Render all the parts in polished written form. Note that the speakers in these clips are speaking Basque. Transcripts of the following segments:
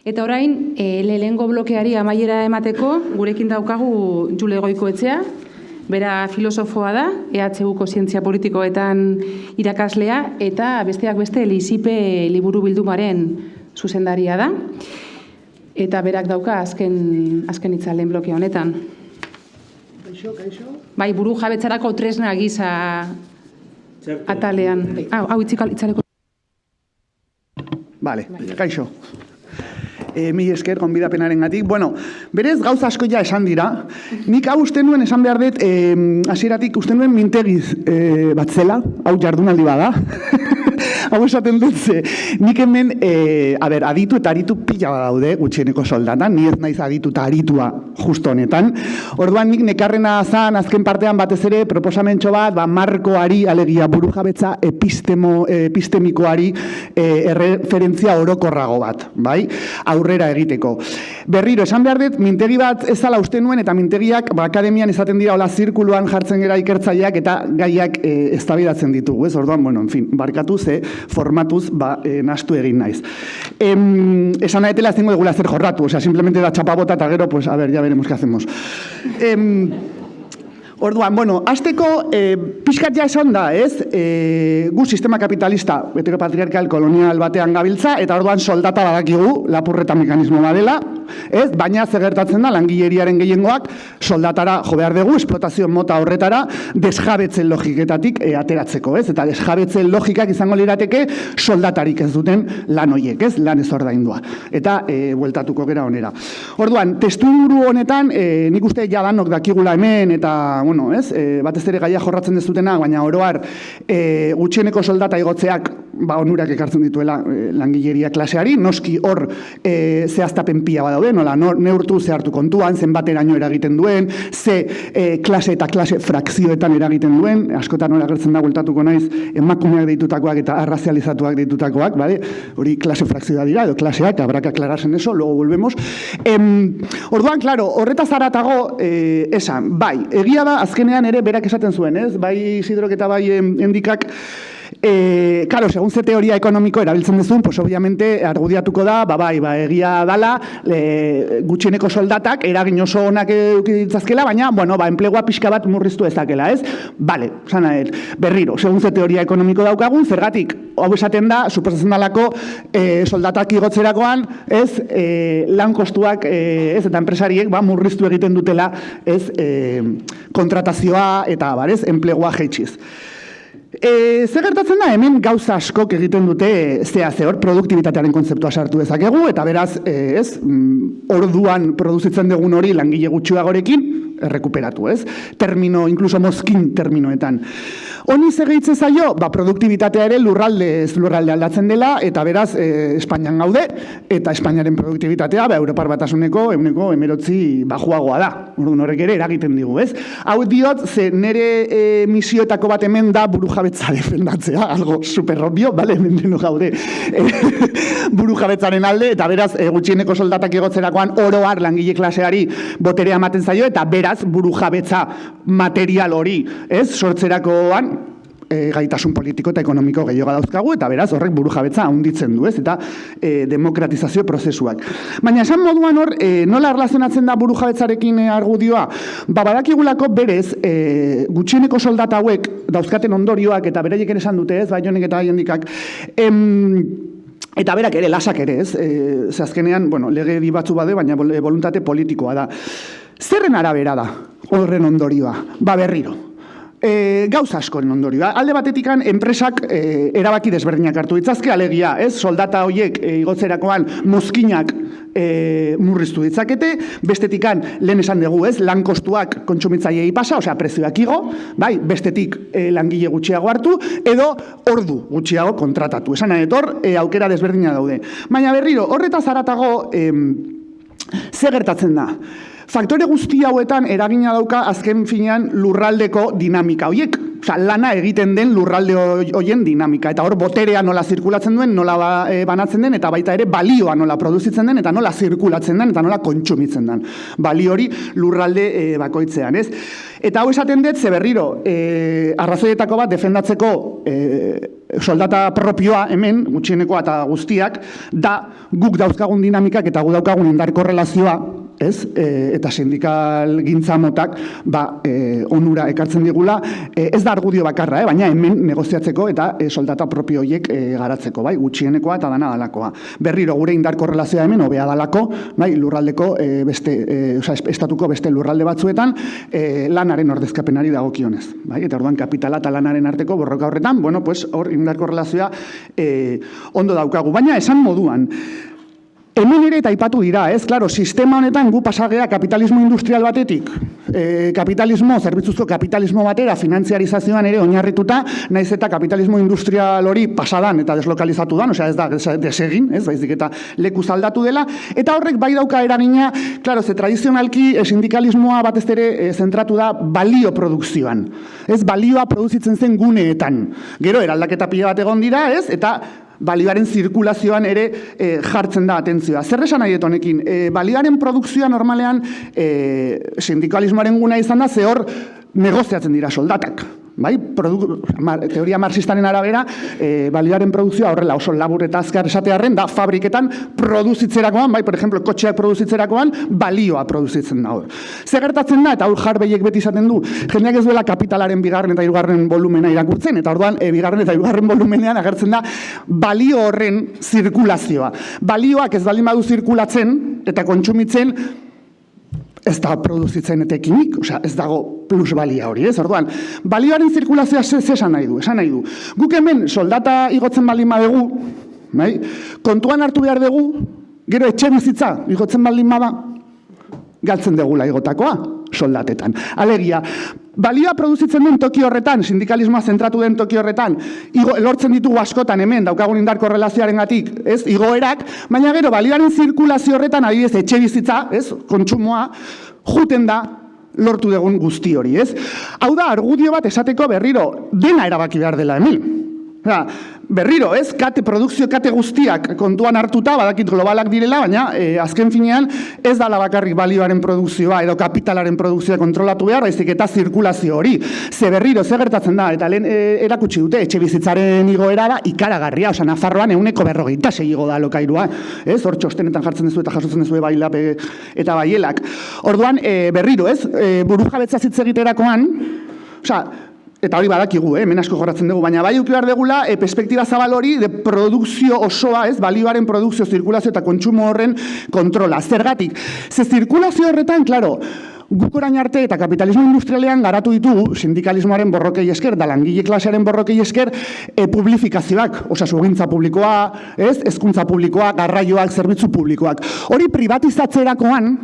Eta orain, lehengo blokeari amaiera emateko, gurekin daukagu Jule Goikoetxea, bera filosofoa da, EHUko zientzia politikoetan irakaslea, eta besteak beste Lizipe liburu bildumaren zuzendaria da. Eta berak dauka azken hitza lehen bloke honetan. Kaixo? Bai, buru jabetzarako tresna gisa atalean. Hau itzaleko. Vale, kaixo. Mi esker, gonbidapenaren gatik. Bueno, berez gauza asko ja esan dira. Nik hau uste nuen esan behar dut, hasieratik uste nuen mintegiz bat zela, hau jardunaldi bada. Hau esaten dut ze, nik hemen, aditu eta aritu pila daude gutxieneko soldatan, ni ez naiz aditu eta aritua justo honetan. Orduan nik nekarrena zan, azken partean batez ere, proposamentxo bat, markoari, alegia burujabetza epistemikoari erreferentzia orokorrago bat, bai? Aurrera egiteko. Berriro, esan behar dut, mintegi bat ez zala uste nuen, eta mintegiak akademian izaten dira, hola zirkuluan jartzen gera ikertzaileak, eta gaiak eztabaidatzen ditugu, ez? Orduan, bueno, en fin, barkatu ze, formatuz, nastu egin naiz. Esan nahetela ez tengo degula zer jorratu, osea, simplemente da txapabota eta gero, pues, a ver, ya veremos qué hacemos. Orduan, bueno, hasteko pixkat ja esan da, ez? Gu sistema kapitalista, heteropatriarkal kolonial batean gabiltza, eta orduan soldata badakigu, lapurreta mekanismo badela, ez? Baina gertatzen da, langileriaren gehiengoak soldatara jo behar dugu, esplotazio mota horretara, desjabetzen logiketatik ateratzeko, ez? Eta desjabetzen logikak izango lirateke soldatarik ez duten lan hoiek, ez? Lan ez ordaindua. Eta bueltatuko gera onera. Orduan, testuinguru honetan, nik uste jadanok dakigula hemen, eta bueno, ez, batez ere gaia jorratzen dezutena, baina oroar gutxieneko soldata igotzeak onurak ekartzen dituela langileria klaseari, noski hor zehaztapen pila badaude, nola neurtu zehartu kontuan, zenbateraino eragiten duen, ze klase eta klase frakzioetan eragiten duen, askotan hori agertzen da bueltatuko naiz, emakumeak deitutakoak eta arrazializatuak deitutakoak, hori klase frakzioa dira, edo klaseak, habrá que aclararsen eso, luego volvemos. Orduan, claro, horretaz haratago, esan, bai, egia da, azkenean ere berak esaten zuen, ez? Bai Isidrok eta bai Endikak, claro, segun ze teoria ekonomiko erabiltzen duzun, pues obviamente argudiatuko da, egia dala, gutxieneko soldatak eragin oso onak edukitzazkela, baina, bueno, enplegua pixka bat murriztu ezakela, ez? Bale, sana berriro, segun ze teoria ekonomiko daukagun, zergatik, hau esaten da, suposatzen dalako soldatak igotzerakoan, ez, lan kostuak, ez, eta enpresariek, murriztu egiten dutela, ez, kontratazioa eta, ez, enplegua jeitxiz. Zer gertatzen da, hemen gauza askok egiten dute hor produktibitatearen kontzeptua sartu dezakegu, eta beraz, ez, orduan produzitzen dugun hori langile gutxiagorekin, errekuperatu, ez? Termino, incluso mozkin terminoetan. Honi segitzen zaio, produktibitatea ere lurralde aldatzen dela, eta beraz, Espainian gaude, eta Espainiaren produktibitatea, Europar Batasuneko, 19% bajuagoa da. Orduan horrek ere eragiten digu, ez? Hau diot, ze nere misioetako bat hemen da burujabetza defendatzea, algo superobvio, bale, hemen deno gaude burujabetzaren alde, eta beraz, gutxieneko soldatak igotzerakoan oroar langile klaseari boterea ematen zaio, eta beraz, burujabetza material hori, ez, sortzerakoan, gaitasun politiko eta ekonomiko gehiago dauzkagu, eta beraz horrek burujabetza handitzen du, ez, eta demokratizazio prozesuak. Baina esan moduan hor, nola erlazionatzen da burujabetzarekin argudioa? Badakigulako berez, gutxieneko soldata hauek dauzkaten ondorioak, eta beraiek ere esan dute, ez, Baionek eta Endikak, eta berak ere, lasak ere, ez, azkenean, lege batzu bade, baina voluntate politikoa da. Zerren arabera da, horren ondorioa? Berriro. Gauza askoren ondorioa. Alde batetikan, enpresak erabaki desberdinak hartu ditzazke, alegia, ez? Soldata horiek igotzerakoan mozkinak murriztu ditzakete, bestetikan, lehen esan dugu, ez? Lan kostuak kontsumitzaileei pasa, osea, prezioak igo, bai, bestetik langile gutxiago hartu, edo ordu gutxiago kontratatu. Esan nahi, aukera desberdina daude. Baina berriro, horretaz haratago, ze gertatzen da? Faktore guzti hauetan eragina dauka azken finean lurraldeko dinamika horiek. Osa, lana egiten den lurralde horien dinamika. Eta hor boterea nola zirkulatzen duen, nola banatzen den, eta baita ere balioa nola produzitzen den, eta nola zirkulatzen den, eta nola kontsumitzen den. Balio hori lurralde bakoitzean, ez? Eta hau esaten dut, ze berriro, arrazoietako bat defendatzeko soldata propioa hemen, gutxienekoa eta guztiak, da guk dauzkagun dinamikak eta guk daukagun indar korrelazioa, ez? Eta sindikal gintza motak onura ekartzen digula, ez da argudio bakarra, baina hemen negoziatzeko eta soldata propio horiek garatzeko, bai? Gutxienekoa eta dana dalako. Berriro gure indar korrelazioa hemen hobea dalako, bai? Lurraldeko estatuko beste lurralde batzuetan lanaren ordezkapenari dagokionez, bai? Eta orduan kapitala eta lanaren arteko borroka horretan, bueno, pues hor indar korrelazioa ondo daukagu, baina esan moduan. Hemen ere eta aipatu dira, ez? Claro, sistema honetan gu pasagea kapitalismo industrial batetik, zerbitzuzko kapitalismo batera, finantziarizazioan ere oinarrituta, naiz eta kapitalismo industrial hori pasadan eta deslokalizatu dan, osea ez da desegin, ez? Baizik eta lekuz aldatu dela, eta horrek bai dauka eragina, claro, ze tradizionalki sindikalismoa batez ere zentratu da balio produkzioan, ez? Balioa produzitzen zen guneetan. Gero eraldaketa pila bat egon dira, ez? Eta balioaren zirkulazioan ere jartzen da atentzioa. Zer esan nahi dut honekin? Balioaren produkzioa normalean sindikalismoaren guna izan da, ze hor negoziatzen dira soldatak. Bai? Teoria marxistaren arabera, balioaren produkzioa horrela oso labur eta azkar esatearren da fabriketan produzitzerakoan, bai, por ejemplo, kotxeak produzitzerakoan, balioa produzitzen da hor. Zer gertatzen da, eta hor Harveyek beti izaten du, jendeak ez duela kapitalaren bigarren eta hirugarren volumena irakurtzen, eta orduan bigarren eta hirugarren volumenean agertzen da balio horren zirkulazioa. Balioak ez baldin badu zirkulatzen eta kontsumitzen, ez da produzitzen etekinik, ez dago plusbalia hori, ez? Orduan, balioaren zirkulazioa esan nahi du, Guk hemen soldata igotzen baldin badugu, bai? Kontuan hartu behar dugu, gero etxe bizitza igotzen baldin bada, galtzen degula igotakoa, soldatetan. Alegia, balioa produzitzen den toki horretan, sindikalismoa zentratu den toki horretan, lortzen ditugu askotan hemen, daukagun indar korrelazioarengatik, ez, igoerak, baina gero balioaren zirkulazio horretan, adibidez, etxe bizitza, ez, kontsumoa, juten da, lortu dugun guzti hori, ez. Hau da, argudio bat esateko berriro, dena erabaki behar dela hemen. Berriro, ez, produkzio kate guztiak kontuan hartuta, badakit globalak direla, baina azken finean ez dala bakarrik balioaren produkzioa edo kapitalaren produkzioa kontrolatu behar, baizik eta zirkulazio hori. Ze berriro, ze gertatzen da, eta lehen erakutsi dute, etxe bizitzaren igoera da ikaragarria, oza, Nafarroan 126 igo da alokairua, ez, hor txostenetan jartzen duzu eta jasotzen duzu bailap eta baielak. Orduan, berriro, ez, burujabetza hitz egiterakoan, oza, eta hori badakigu, hemen asko jorratzen dugu, baina bai behar degula perspektiba zabal hori de produkzio osoa, ez, balioaren produkzio, zirkulazio eta kontsumo horren kontrola. Zergatik, ze zirkulazio horretan, klaro, guk orain arte eta kapitalismo industrialean garatu ditugu sindikalismoaren borrokei esker, da langile klasearen borrokei esker, publifikazioak, osasugintza publikoa, ez, hezkuntza publikoa, garraioak, zerbitzu publikoak. Hori privatizatzerakoan,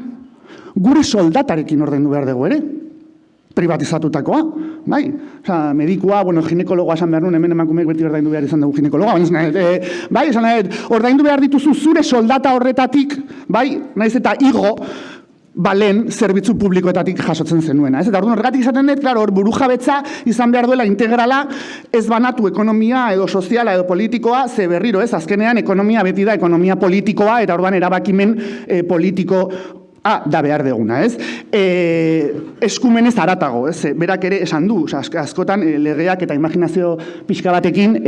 gure soldatarekin ordaindu behar dugu ere. Privatizatutakoa, bai? Osa, medikua, ginekologoa esan behar nuen, hemen emakumeek beti ordaindu behar izan dugu ginekologoa, bai, esan nahi, ordaindu behar dituzu zure soldata horretatik, bai, nahiz eta igo, balen zerbitzu publikoetatik jasotzen zenuena. Eta orduan horregatik izaten dut, hor burujabetza izan behar duela integrala, ez banatu ekonomia edo soziala edo politikoa, ze berriro, ez, azkenean ekonomia beti da ekonomia politikoa, eta orduan erabakimen politiko da behar deguna, ez? Eskumenez haratago, ez? Berak ere esan du, askotan legeak eta imaginazio pixka batekin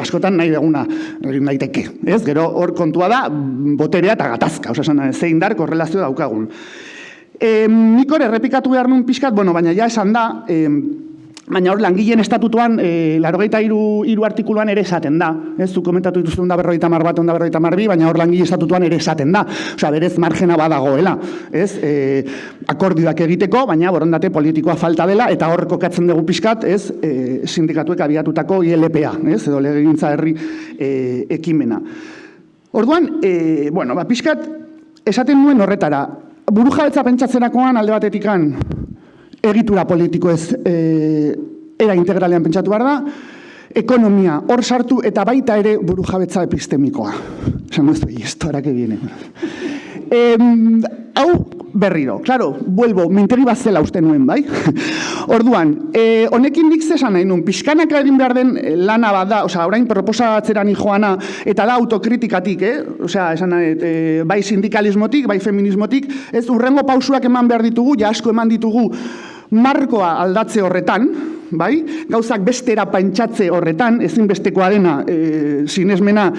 askotan nahi deguna daiteke, ez? Gero hor kontua da boterea eta gatazka, zein dar korrelazio daukagun. Nik hor errepikatu behar nun pixkat, baina ja esan da, baina hor langileen estatutuan 83 artikuluan ere esaten da. Ez du komentatu dituzten 150 bat, 152, baina hor langile estatutuan ere esaten da. Osea, berez margena badagoela. Ez? Akordioak egiteko, baina borondate politikoa falta dela, eta hor kokatzen dugu pixkat, ez, sindikatuek abiatutako ILPA, ez, edo legegintza herri ekimena. Orduan, pixkat esaten nuen horretara, burujabetza pentsatzerakoan alde batetikan, egitura politiko ez era integralean pentsatu behar da, ekonomia hor sartu eta baita ere burujabetza epistemikoa. Esango ez du, esto ahora que viene. Hau berriro, claro, vuelvo, mintegi bat zela uste nuen, bai? Orduan, honekin nik zesan nahi nun, pixkanak egin behar den lana bat da, orain proposatzeran joana, eta da autokritikatik, esan nahi, bai sindikalismotik, bai feminismotik, ez urrengo pausuak eman behar ditugu, ja asko eman ditugu, markoa aldatze horretan, bai? Gauzak bestera pentsatze horretan, ezinbestekoa dena sinesmena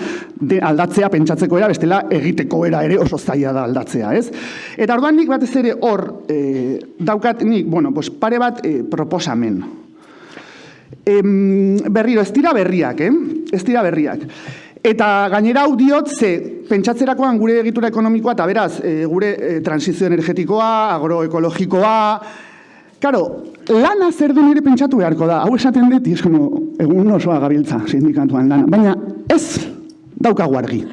aldatzea pentsatzeko era, bestela egiteko era ere oso zaila da aldatzea, ez? Eta orduan nik batez ere hor daukat nik, pare bat proposamen. Berriro, ez dira berriak, Ez dira berriak. Eta gainera hau diot, ze pentsatzerakoan gure egitura ekonomikoa, eta beraz, gure transizio energetikoa, agroekologikoa, Karo, lana zer den ere pentsatu beharko da. Hau esaten dut, egun osoa gabiltza sindikatuan lana. Baina ez daukagu argi.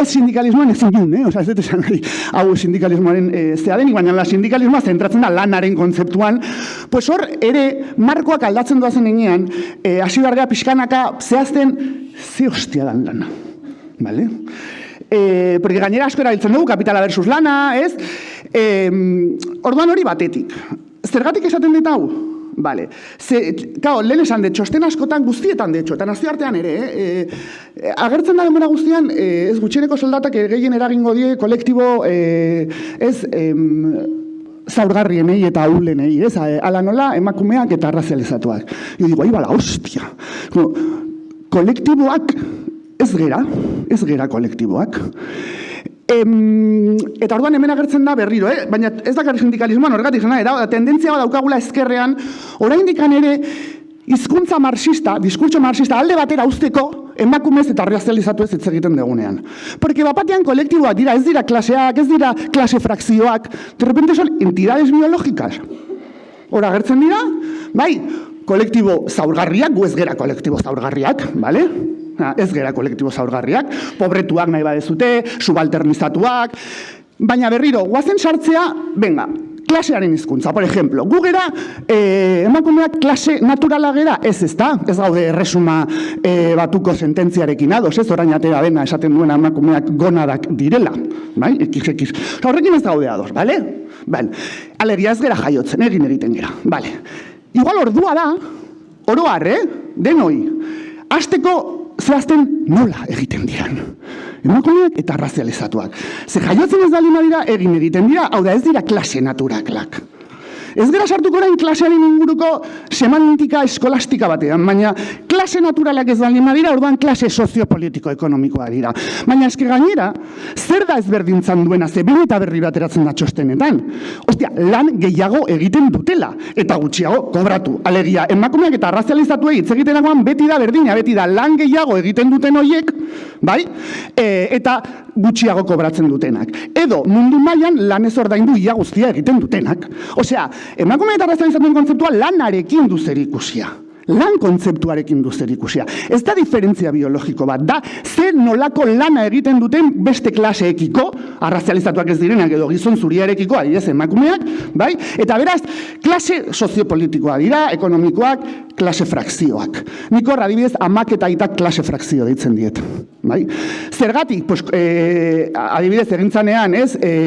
Ez sindikalismoan ezin duen, ez dut esan nahi. Hau sindikalismoaren zea denik, baina la sindikalismoa zentratzen da lanaren kontzeptuan. Pues hor ere, markoak aldatzen doazen enean, hasi behar gara pixkanaka zehazten ze hostia dan lana. Vale? Porque gainera asko erabiltzen dugu, kapitala versus lana, ez? Orduan hori batetik. Zergatik esaten dut hau? Vale. Lehen esan dut, txosten askotan guztietan detxo, eta nazioartean ere, agertzen da denbora guztian, ez gutxieneko soldatak gehien eragingo die kolektibo, zaurgarrienei eta ahulenei, ez? Ala nola emakumeak eta arrazializatuak. Jo digo, ahi bala, hostia. Kolektiboak ez gera kolektiboak. Eta orduan hemen agertzen da berriro, baina ez dakar sindikalismoan horregatik zena, da tendentzia daukagula ezkerrean, oraindikan ere hizkuntza marxista, diskurtso marxista alde batera uzteko emakumez eta arrazializatu ez hitz egiten dugunean. Porque bapatean kolektiboak dira, ez dira klaseak, ez dira klase frakzioak, de repente son entidades biológicas. Hor agertzen dira, bai, kolektibo zaurgarriak, gu ez gera kolektibo zaurgarriak, bale? Ez gera kolektibo zaurgarriak, pobretuak nahi badezute, subalternizatuak, baina berriro, guazen sartzea, venga, klasearen hizkuntza, por ejemplo, gu gera, emakumeak klase naturala gera, ez gaude erresuma batuko sententziarekin ados, ez orain atera dena esaten duena emakumeak gonadak direla, bai, x. Horrekin ez gaude ados, bale? Alegia ez gera jaiotzen, egiten gera, bale. Igual ordua da, oroar, denoi, hasteko zehazten nola egiten diran. Emakumeak eta arrazializatuak. Ze jaiotzen ez dalima dira, egiten dira, hau da ez dira klase naturaklak. Ez gara sartuko orain klasearen inguruko semantika eskolastika batean, baina klase naturalak ez dalima dira, orduan klase soziopolitiko-ekonomikoa dira. Baina eske gainera, zer da ezberdintzan duena, ze behin eta berri bateratzen da txostenetan. Ostia, lan gehiago egiten dutela, eta gutxiago kobratu. Alegia, emakumeak eta arrazializatuei hitz egiterakoan beti da berdina, beti da lan gehiago egiten duten horiek, bai? Eta gutxiago kobratzen dutenak. Edo, mundu mailan lan ez ordaindu ia guztia egiten dutenak. Osea, emakume eta arrazializatuen kontzeptua lanarekin du zerikusia. Lan kontzeptuarekin du zerikusia. Ez da diferentzia biologiko bat, da zer nolako lana egiten duten beste klaseekiko, arrazializatuak ez direnak edo gizon zuriarekiko, adibidez emakumeak, bai? Eta beraz, klase soziopolitikoa dira, ekonomikoak, klase frakzioak. Nik hor, adibidez, amak eta aitak klase frakzio deitzen diet. Bai? Zergatik, adibidez, egintzanean,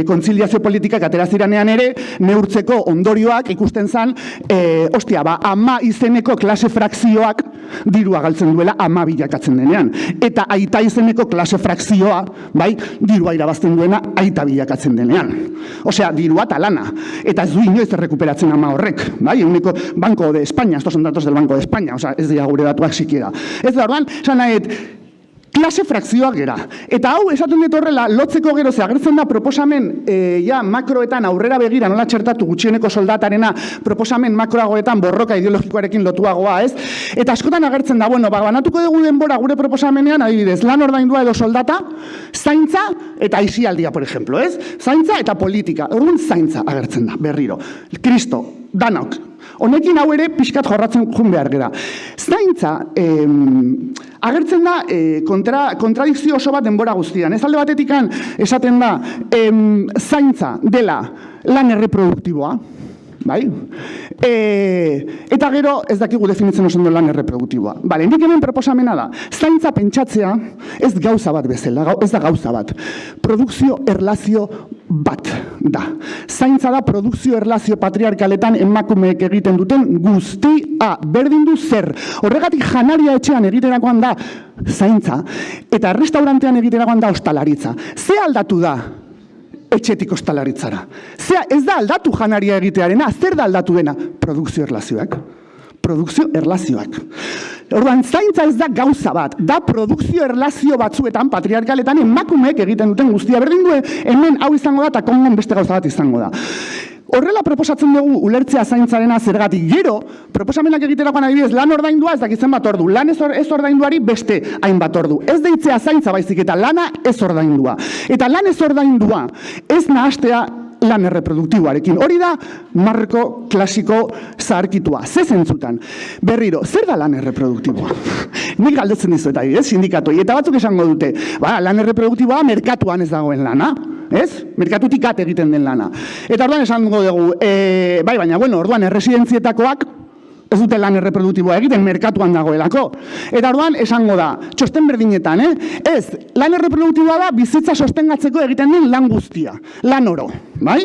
kontziliazio politikak ateraziranean ere, neurtzeko ondorioak ikusten zan, ama izeneko klase frakzioak dirua galtzen duela ama bilakatzen denean. Eta aita izeneko klase frakzioa, bai, dirua irabazten duena aita bilakatzen denean. Osea, dirua eta lana. Eta ez du inoiz errekuperatzen ama horrek, bai, eguneko Banco de España, estos son datos del Banco de España, osea, ez dira gure datuak sikiera. Ez da, orduan, esan nahet, klase frakzioak gera. Eta hau, esaten dut horrela, lotzeko gero agertzen da proposamen makroetan aurrera begira, nola txertatu gutxieneko soldatarena proposamen makroagoetan borroka ideologikoarekin lotuagoa, ez? Eta askotan agertzen da, banatuko dugu denbora gure proposamenean, adibidez, lan ordaindua edo soldata, zaintza eta aisialdia, por ejemplo, ez? Zaintza eta politika. Orduan zaintza agertzen da, berriro. Kristo, danok. Honekin hau ere pixkat jorratzen jun behar gera. Zaintza, agertzen da kontradikzio oso bat denbora guztian. Ez alde batetikan esaten da zaintza dela lan erreproduktiboa, bai? Eta gero ez dakigu definitzen oso lan erreproduktiboa. Bale, nik hemen proposamena da. Zaintza pentsatzea ez gauza bat bezala, ez da gauza bat. Produkzio erlazio bat da. Zaintza da produkzio erlazio patriarkaletan emakumeek egiten duten guztia berdin du zer. Horregatik janaria etxean egiterakoan da zaintza eta restaurantean egiterakoan da ostalaritza. Ze aldatu da etxetik ostalaritzara? Zea, ez da aldatu janaria egitearena, zer da aldatu dena? Produkzio erlazioak. produkzio erlazioak. Orduan, zaintza ez da gauza bat, da produkzio erlazio batzuetan, patriarkaletan, emakumeek egiten duten guztia. Berdin du, hemen hau izango da, eta Kongon beste gauza bat izango da. Horrela proposatzen dugu ulertzea zaintzarena zergatik. Gero, proposamenak egiterakoan adibidez, lan ordaindua ez dakitzen bat ordu. Lan ez ordainduari beste hainbat ordu. Ez deitzea zaintza baizik eta lana ez ordaindua. Eta lan ez ordaindua ez nahastea lan erreproduktiboarekin. Hori da marko klasiko zaharkitua. Ze zentzutan. Berriro, zer da lan erreproduktiboa? Nik galdetzen dizuet adibidez, sindikatoi. Eta batzuk esango dute, lan erreproduktiboa merkatuan ez dagoen lana. Ez? Merkatutik at egiten den lana. Eta orduan esango dugu, baina, orduan erresidentzietakoak ez dute lan erreproduktiboa egiten, merkatuan dagoelako. Eta orduan esango da, txosten berdinetan, ez, lan erreproduktiboa da bizitza sostengatzeko egiten den lan guztia, lan oro, bai?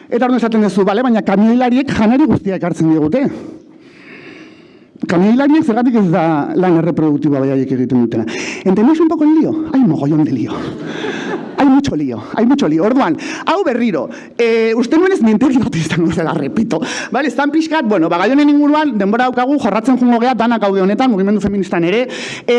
Eta orduan esaten duzu, baina kamioilariek janari guztia ekartzen digute. Kamioilariek zergatik ez da lan erreproduktiboa baiaiek egiten dutena. ¿Entendéis un poco el lío? Hay mogollón de lío. Hay mucho lío. Orduan, hau berriro, uste nuen ez mintegi bat izango zela, repito. Vale, estan pixkat, gai honen inguruan, denbora daukagu, jorratzen jungo gea, danak gaude honetan, mugimendu feministan ere,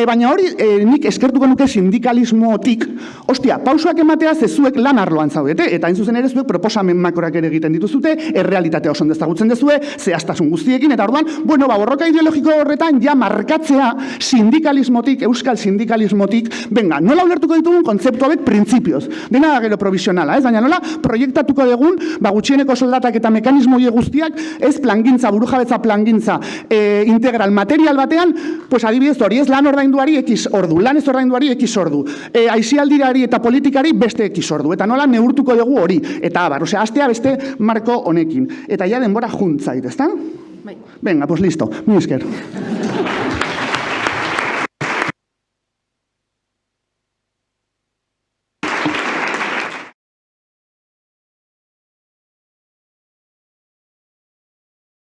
baina hori, nik eskertuko nuke sindikalismotik, ostia, pausoak ematea zezuek lan arloan zaudete, eta hain zuzen ere zuek proposamen makorak ere egiten dituzute, errealitatea oso ezagutzen dezue, zehaztasun guztiekin, eta orduan, borroka ideologiko horretan, ja markatzea sindikalismotik, euskal sindikalismotik, venga, nola ulertuko ditugun kontzeptu hauek printzipioz. Dena da gero provisionala, baina nola proiektatuko dugun, gutxieneko soldatak eta mekanismo guztiak, ez plangintza, burujabetza plangintza integral material batean, pues adibidez hori, ez lan ordainduari X ordu, lan ez ordainduari X ordu, aisialdirari eta politikari beste X ordu, eta nola neurtuko dugu hori, eta abar, astea beste marko honekin, eta ja denbora juntzait, ezta? Venga, pues listo, mi esker.